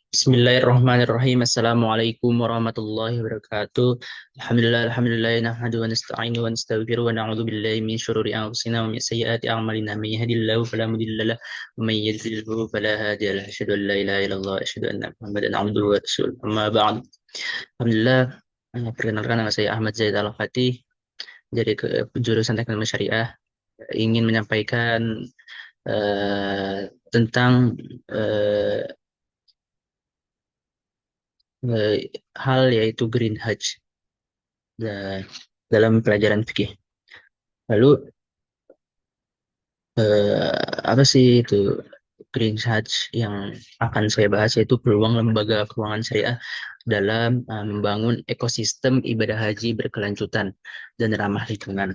Bismillahirrahmanirrahim. Assalamualaikum warahmatullahi wabarakatuh. Alhamdulillah nahmadu wa nasta'inu wa nastaghfiru wa na'udzu billahi min syururi anfusina wa min sayyiati a'malina. May yahdihillahu fala mudilla lahu wa may yudlilhu fala hadiya lahu. Asyhadu an la ilaha illallah wa asyhadu anna Muhammadan abduhu wa rasuluh. Amma ba'd. Alhamdulillah, perkenalkan nama saya Ahmad Zaid Al-Fatih dari jurusan Teknik Syariah. Ingin menyampaikan tentang eh, eh, hal yaitu green Hajj da- dalam pelajaran fikih. Lalu apa sih itu green Hajj yang akan saya bahas yaitu peluang lembaga keuangan syariah dalam membangun ekosistem ibadah haji berkelanjutan dan ramah lingkungan.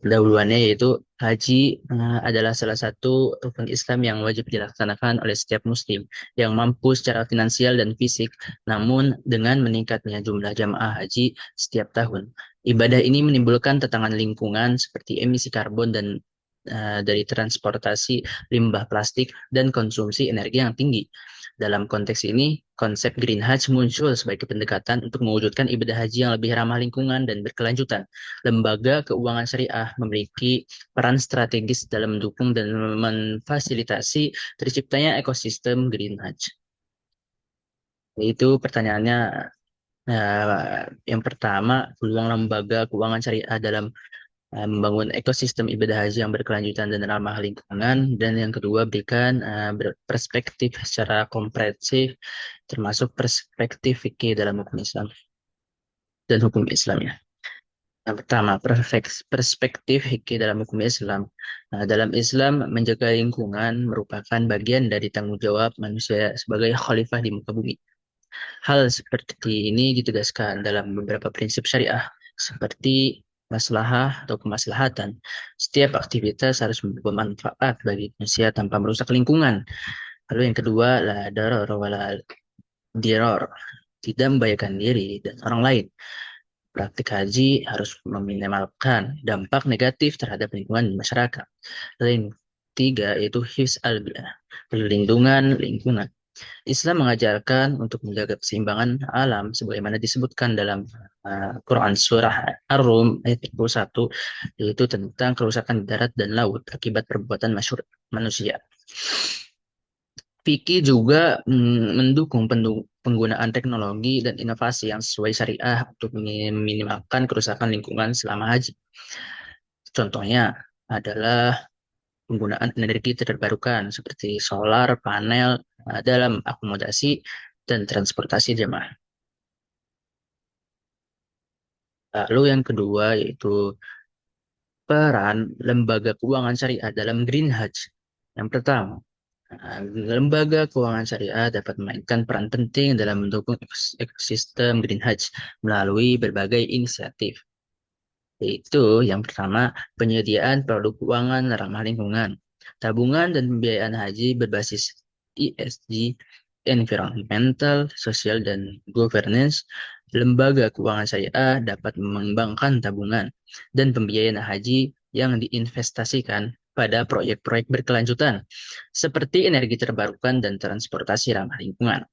Pendahuluannya yaitu haji adalah salah satu rukun Islam yang wajib dilaksanakan oleh setiap muslim yang mampu secara finansial dan fisik, namun dengan meningkatnya jumlah jamaah haji setiap tahun. Ibadah ini menimbulkan tantangan lingkungan seperti emisi karbon dan dari transportasi limbah plastik dan konsumsi energi yang tinggi. Dalam konteks ini, konsep Green Hajj muncul sebagai pendekatan untuk mewujudkan ibadah haji yang lebih ramah lingkungan dan berkelanjutan. Lembaga keuangan syariah memiliki peran strategis dalam mendukung dan memfasilitasi terciptanya ekosistem Green Hajj. Itu pertanyaannya, yang pertama, peluang lembaga keuangan syariah dalam membangun ekosistem ibadah haji yang berkelanjutan dan ramah lingkungan. Dan yang kedua, berikan perspektif secara komprehensif, termasuk perspektif fikih dalam hukum Islam dan hukum Islamnya. Yang pertama, perspektif fikih dalam hukum Islam. Nah, dalam Islam, menjaga lingkungan merupakan bagian dari tanggung jawab manusia sebagai khalifah di muka bumi. Hal seperti ini ditegaskan dalam beberapa prinsip syariah, seperti maslahah atau kemaslahatan. Setiap aktivitas harus bermanfaat bagi manusia tanpa merusak lingkungan. Lalu yang kedua, la darar wala dirar. Tidak membahayakan diri dan orang lain. Praktik haji harus meminimalkan dampak negatif terhadap lingkungan dan masyarakat. Lalu yang ketiga, yaitu hifz al-bi'ah, perlindungan lingkungan. Islam mengajarkan untuk menjaga keseimbangan alam sebagaimana disebutkan dalam Quran surah Ar-Rum ayat 31, yaitu tentang kerusakan di darat dan laut akibat perbuatan manusia. Fikih juga mendukung penggunaan teknologi dan inovasi yang sesuai syariah untuk meminimalkan kerusakan lingkungan selama haji. Contohnya adalah penggunaan energi terbarukan seperti solar panel dalam akomodasi dan transportasi jemaah. Lalu yang kedua yaitu peran lembaga keuangan syariah dalam Green Hajj. Yang pertama, lembaga keuangan syariah dapat memainkan peran penting dalam mendukung ekosistem Green Hajj melalui berbagai inisiatif. Yaitu yang pertama, penyediaan produk keuangan ramah lingkungan. Tabungan dan pembiayaan haji berbasis ESG, environmental, social, dan governance. Lembaga keuangan syariah dapat mengembangkan tabungan dan pembiayaan haji yang diinvestasikan pada proyek-proyek berkelanjutan, seperti energi terbarukan dan transportasi ramah lingkungan.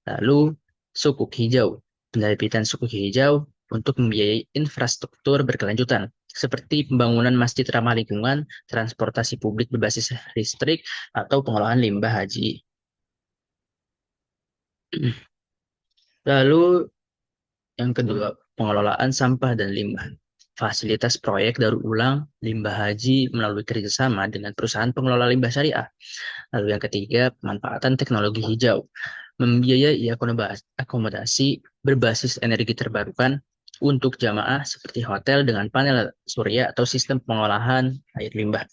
Lalu, sukuk hijau. Penerbitan sukuk hijau untuk membiayai infrastruktur berkelanjutan, seperti pembangunan masjid ramah lingkungan, transportasi publik berbasis listrik, atau pengolahan limbah haji. Lalu, yang kedua, pengelolaan sampah dan limbah. Fasilitas proyek daur ulang limbah haji melalui kerjasama dengan perusahaan pengelola limbah syariah. Lalu yang ketiga, pemanfaatan teknologi hijau. Membiayai akomodasi berbasis energi terbarukan untuk jamaah seperti hotel dengan panel surya atau sistem pengolahan air limbah.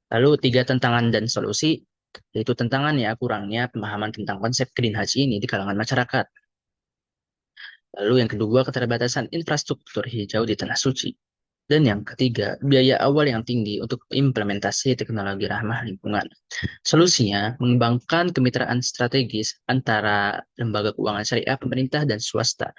Lalu tiga tantangan dan solusi, yaitu tantangannya kurangnya pemahaman tentang konsep green haji ini di kalangan masyarakat. Lalu yang kedua, keterbatasan infrastruktur hijau di tanah suci. Dan yang ketiga, biaya awal yang tinggi untuk implementasi teknologi ramah lingkungan. Solusinya, mengembangkan kemitraan strategis antara lembaga keuangan syariah, pemerintah, dan swasta.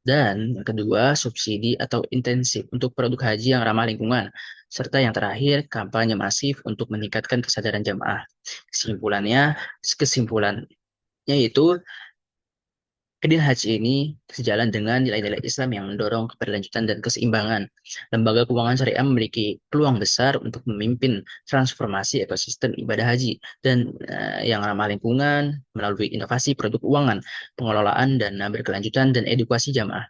Dan yang kedua, subsidi atau intensif untuk produk haji yang ramah lingkungan. Serta yang terakhir, kampanye masif untuk meningkatkan kesadaran jamaah. Kesimpulannya itu Kedin Haji ini sejalan dengan nilai-nilai Islam yang mendorong keberlanjutan dan keseimbangan. Lembaga keuangan syariah memiliki peluang besar untuk memimpin transformasi ekosistem ibadah haji dan yang ramah lingkungan melalui inovasi produk keuangan, pengelolaan dana berkelanjutan dan edukasi jamaah.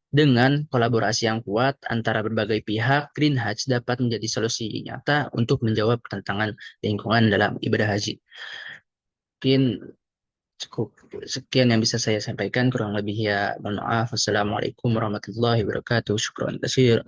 Dengan kolaborasi yang kuat antara berbagai pihak, Green Hajj dapat menjadi solusi nyata untuk menjawab tantangan lingkungan dalam ibadah haji. Mungkin cukup sekian yang bisa saya sampaikan, kurang lebih ya mohon maaf. Wassalamualaikum warahmatullahi wabarakatuh. Syukran kasir.